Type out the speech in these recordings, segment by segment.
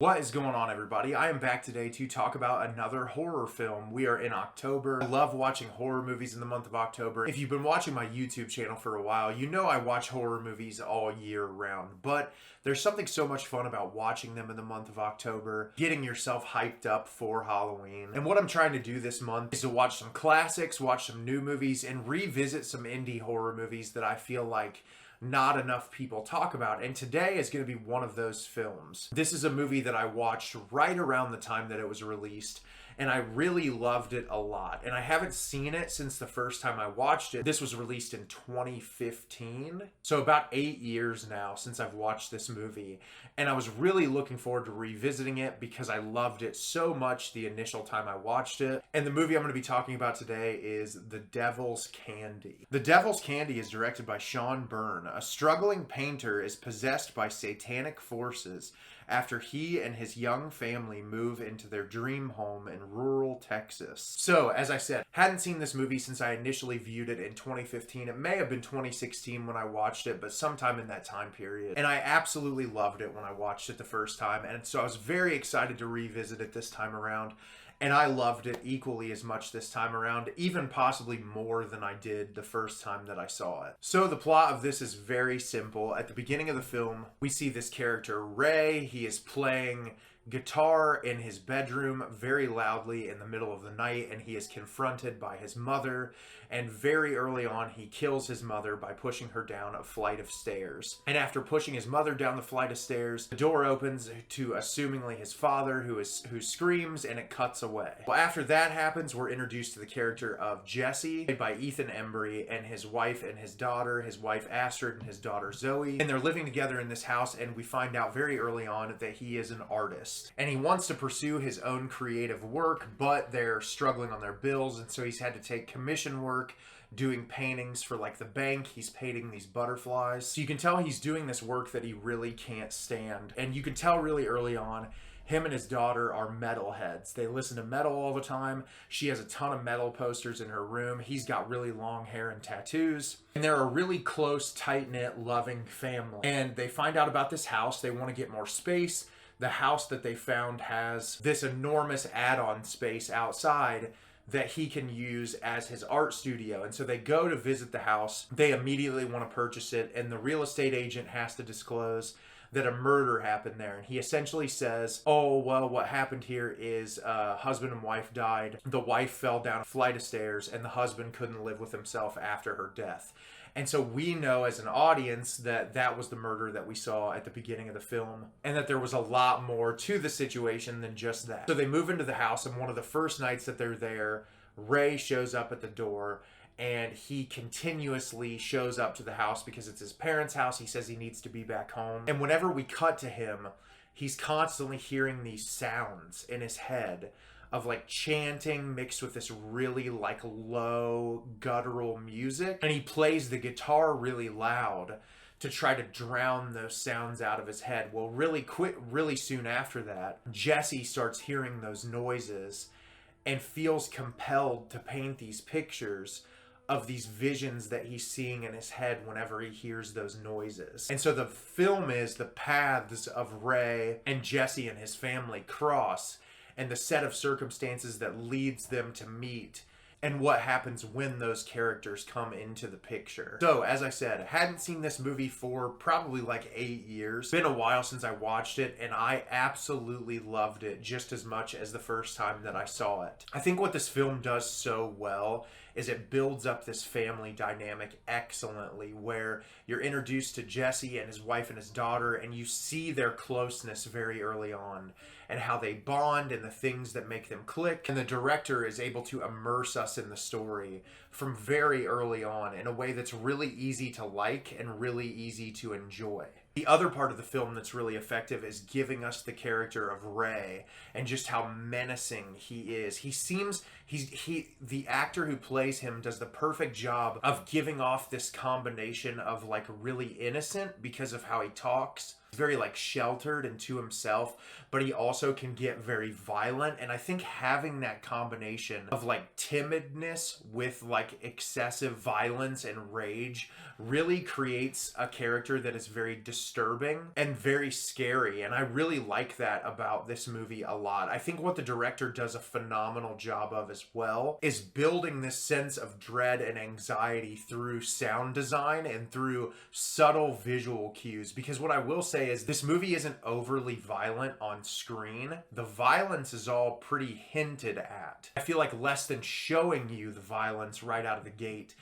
What is going on, everybody? I am back today to talk about another horror film. We are in October. I love watching horror movies in the month of October. If you've been watching my YouTube channel for a while, you know I watch horror movies all year round, but there's something so much fun about watching them in the month of October, getting yourself hyped up for Halloween. And what I'm trying to do this month is to watch some classics, watch some new movies, and revisit some indie horror movies that I feel like not enough people talk about, and today is going to be one of those films. This is a movie that I watched right around the time that it was released, and I really loved it a lot. And I haven't seen it since the first time I watched it. This was released in 2015, so about 8 years now since I've watched this movie, and I was really looking forward to revisiting it because I loved it so much the initial time I watched it. And the movie I'm going to be talking about today is The Devil's Candy. The Devil's Candy is directed by Sean Byrne. A struggling painter is possessed by satanic forces after he and his young family move into their dream home in rural Texas. So, as I said, hadn't seen this movie since I initially viewed it in 2015. It may have been 2016 when I watched it, but sometime in that time period. And I absolutely loved it when I watched it the first time, and so I was very excited to revisit it this time around. And I loved it equally as much this time around, even possibly more than I did the first time that I saw it. So the plot of this is very simple. At the beginning of the film, we see this character, Ray. He is playing guitar in his bedroom very loudly in the middle of the night, and he is confronted by his mother, and very early on he kills his mother by pushing her down a flight of stairs. And after pushing his mother down the flight of stairs, the door opens to assumingly his father, who screams, and it cuts away. Well, after that happens, we're introduced to the character of Jesse, played by Ethan Embry, and his wife and his daughter, his wife Astrid and his daughter Zoe, and they're living together in this house, and we find out very early on that he is an artist. And he wants to pursue his own creative work, but they're struggling on their bills, and so he's had to take commission work doing paintings for like the bank. He's painting these butterflies. So you can tell he's doing this work that he really can't stand. And you can tell really early on, him and his daughter are metalheads. They listen to metal all the time. She has a ton of metal posters in her room. He's got really long hair and tattoos. And they're a really close, tight-knit, loving family. And they find out about this house. They want to get more space. The house that they found has this enormous add-on space outside that he can use as his art studio. And so they go to visit the house. They immediately want to purchase it, and the real estate agent has to disclose that a murder happened there. And he essentially says, oh, well, what happened here is husband and wife died. The wife fell down a flight of stairs, and the husband couldn't live with himself after her death. And so we know as an audience that that was the murder that we saw at the beginning of the film, and that there was a lot more to the situation than just that. So they move into the house, and one of the first nights that they're there, Ray shows up at the door, and he continuously shows up to the house because it's his parents' house. He says he needs to be back home. And whenever we cut to him, he's constantly hearing these sounds in his head of like chanting mixed with this really like low guttural music. And he plays the guitar really loud to try to drown those sounds out of his head. Well, really soon after that, Jesse starts hearing those noises and feels compelled to paint these pictures of these visions that he's seeing in his head whenever he hears those noises. And so the film is the paths of Ray and Jesse and his family cross, and the set of circumstances that leads them to meet, and what happens when those characters come into the picture. So, as I said, I hadn't seen this movie for probably like 8 years. It's been a while since I watched it, and I absolutely loved it just as much as the first time that I saw it. I think what this film does so well is it builds up this family dynamic excellently, where you're introduced to Jesse and his wife and his daughter, and you see their closeness very early on, and how they bond and the things that make them click. And the director is able to immerse us in the story from very early on in a way that's really easy to like and really easy to enjoy. The other part of the film that's really effective is giving us the character of Ray and just how menacing he is. The actor who plays him does the perfect job of giving off this combination of like really innocent because of how he talks, very like sheltered and to himself, but he also can get very violent. And I think having that combination of like timidness with like excessive violence and rage really creates a character that is very disturbing and very scary. And I really like that about this movie a lot. I think what the director does a phenomenal job of as well is building this sense of dread and anxiety through sound design and through subtle visual cues. Because what I will say is this movie isn't overly violent on screen. The violence is all pretty hinted at. I feel like less than showing you the violence right out of the gate,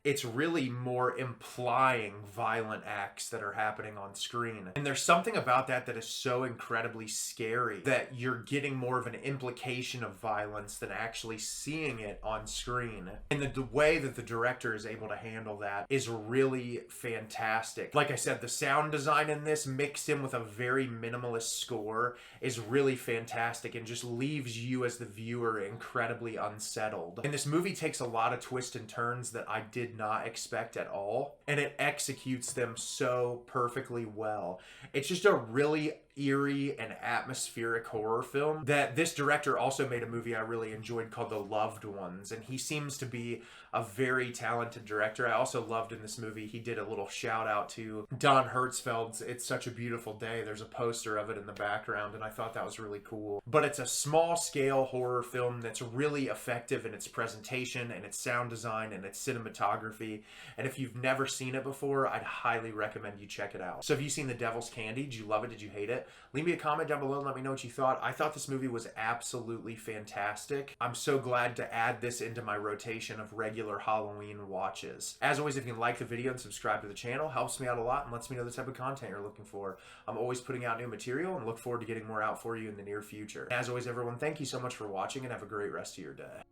it's really more implying violent acts that are happening on screen. And there's something about that that is so incredibly scary that you're getting more of an implication of violence than actually seeing it on screen. And the way that the director is able to handle that is really fantastic. Like I said, the sound design in this mixed in with a very minimalist score is really fantastic and just leaves you as the viewer incredibly unsettled. And this movie takes a lot of twists and turns that I did not expect at all, and it executes them so perfectly well. It's just a really eerie and atmospheric horror film that this director also made a movie I really enjoyed called The Loved Ones, and he seems to be a very talented director. I also loved in this movie, he did a little shout out to Don Hertzfeld's It's Such a Beautiful Day. There's a poster of it in the background, and I thought that was really cool. But it's a small scale horror film that's really effective in its presentation and its sound design and its cinematography. And if you've never seen it before, I'd highly recommend you check it out. So have you seen The Devil's Candy? Did you love it? Did you hate it? Leave me a comment down below and let me know what you thought. I thought this movie was absolutely fantastic. I'm so glad to add this into my rotation of regular Halloween watches. As always, if you like the video and subscribe to the channel, helps me out a lot and lets me know the type of content you're looking for. I'm always putting out new material and look forward to getting more out for you in the near future. As always, everyone, thank you so much for watching and have a great rest of your day.